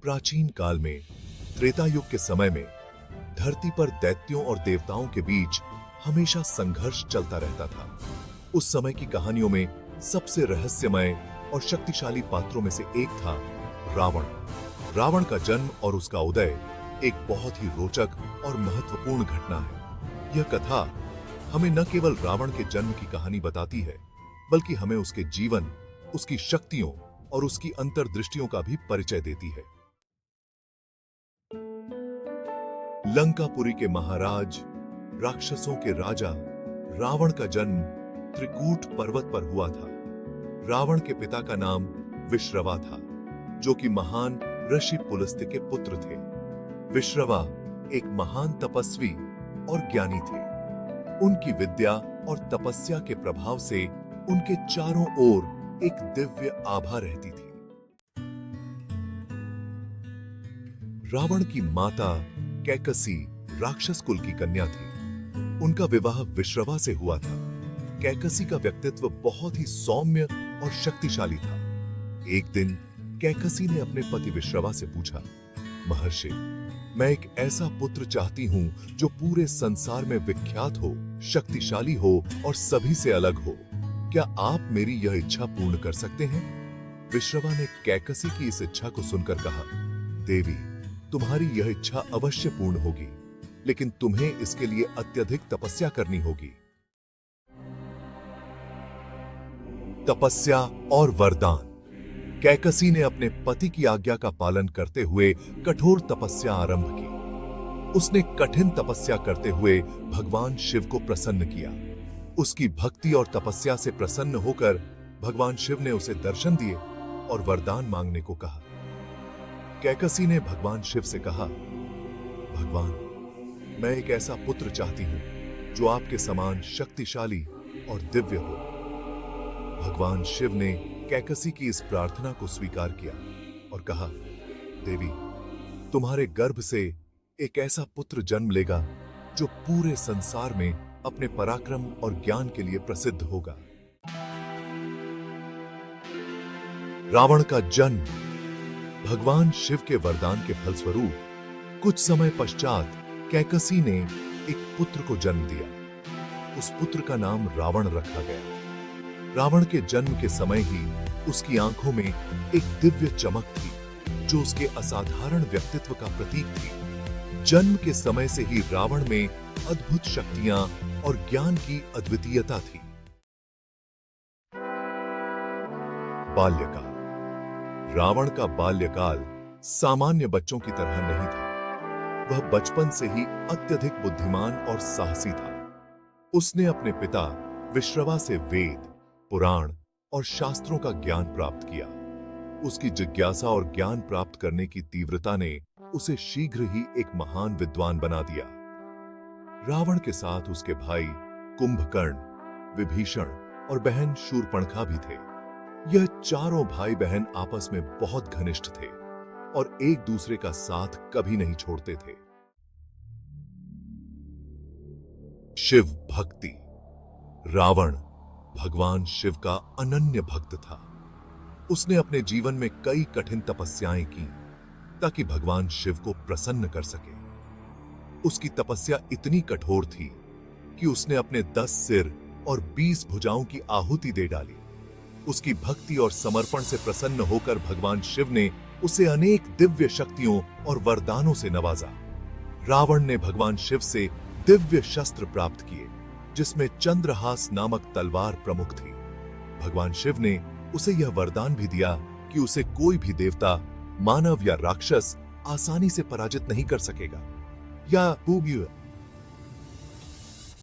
प्राचीन काल में, त्रेता युग के समय में, धरती पर दैत्यों और देवताओं के बीच हमेशा संघर्ष चलता रहता था। उस समय की कहानियों में सबसे रहस्यमय और शक्तिशाली पात्रों में से एक था रावण। रावण का जन्म और उसका उदय एक बहुत ही रोचक और महत्वपूर्ण घटना है। यह कथा हमें न केवल रावण के जन्म की कहानी बताती है, बल्कि हमें उसके जीवन, उसकी शक्तियों और उसकी अंतर्दृष्टियों का भी परिचय देती है। लंकापुरी के महाराज, राक्षसों के राजा रावण का जन्म त्रिकूट पर्वत पर हुआ था। रावण के पिता का नाम विश्रवा था, जो कि महान ऋषि पुलस्त्य के पुत्र थे। विश्रवा एक महान तपस्वी और ज्ञानी थे। उनकी विद्या और तपस्या के प्रभाव से उनके चारों ओर एक दिव्य आभा रहती थी। रावण की माता कैकसी राक्षस कुल की कन्या थी। उनका विवाह विश्रवा से हुआ था। कैकसी का व्यक्तित्व बहुत ही सौम्य और शक्तिशाली था। एक दिन कैकसी ने अपने पति विश्रवा से पूछा, महर्षि, मैं एक ऐसा पुत्र चाहती हूं जो पूरे संसार में विख्यात हो, शक्तिशाली हो और सभी से अलग हो। क्या आप मेरी यह इच्छा पूर्ण कर सकते हैं? विश्रवा ने कैकसी की इस इच्छा को सुनकर कहा, देवी, तुम्हारी यह इच्छा अवश्य पूर्ण होगी, लेकिन तुम्हें इसके लिए अत्यधिक तपस्या करनी होगी। तपस्या और वरदान। कैकसी ने अपने पति की आज्ञा का पालन करते हुए कठोर तपस्या आरंभ की। उसने कठिन तपस्या करते हुए भगवान शिव को प्रसन्न किया। उसकी भक्ति और तपस्या से प्रसन्न होकर भगवान शिव ने उसे दर्शन दिए और वरदान मांगने को कहा। कैकसी ने भगवान शिव से कहा, भगवान, मैं एक ऐसा पुत्र चाहती हूं जो आपके समान शक्तिशाली और दिव्य हो। भगवान शिव ने कैकसी की इस प्रार्थना को स्वीकार किया और कहा, देवी, तुम्हारे गर्भ से एक ऐसा पुत्र जन्म लेगा जो पूरे संसार में अपने पराक्रम और ज्ञान के लिए प्रसिद्ध होगा। रावण का जन्म। भगवान शिव के वरदान के फलस्वरूप कुछ समय पश्चात कैकसी ने एक पुत्र को जन्म दिया। उस पुत्र का नाम रावण रखा गया। रावण के जन्म के समय ही उसकी आंखों में एक दिव्य चमक थी, जो उसके असाधारण व्यक्तित्व का प्रतीक थी। जन्म के समय से ही रावण में अद्भुत शक्तियां और ज्ञान की अद्वितीयता थी। बाल्यकाल। रावण का बाल्यकाल सामान्य बच्चों की तरह नहीं था। वह बचपन से ही अत्यधिक बुद्धिमान और साहसी था। उसने अपने पिता विश्रवा से वेद, पुराण और शास्त्रों का ज्ञान प्राप्त किया। उसकी जिज्ञासा और ज्ञान प्राप्त करने की तीव्रता ने उसे शीघ्र ही एक महान विद्वान बना दिया। रावण के साथ उसके भाई कुंभकर्ण, विभीषण और बहन शूर्पणखा भी थे। यह चारों भाई बहन आपस में बहुत घनिष्ठ थे और एक दूसरे का साथ कभी नहीं छोड़ते थे। शिव भक्ति। रावण भगवान शिव का अनन्य भक्त था। उसने अपने जीवन में कई कठिन तपस्याएं की ताकि भगवान शिव को प्रसन्न कर सके। उसकी तपस्या इतनी कठोर थी कि उसने अपने 10 सिर और 20 भुजाओं की आहुति दे डाली। उसकी भक्ति और समर्पण से प्रसन्न होकर भगवान शिव ने उसे अनेक दिव्य शक्तियों और वरदानों से नवाजा। रावण ने भगवान शिव से दिव्य शस्त्र प्राप्त किए, जिसमें चंद्रहास नामक तलवार प्रमुख थी। भगवान शिव ने उसे यह वरदान भी दिया कि उसे कोई भी देवता, मानव या राक्षस आसानी से पराजित नहीं कर सकेगा। या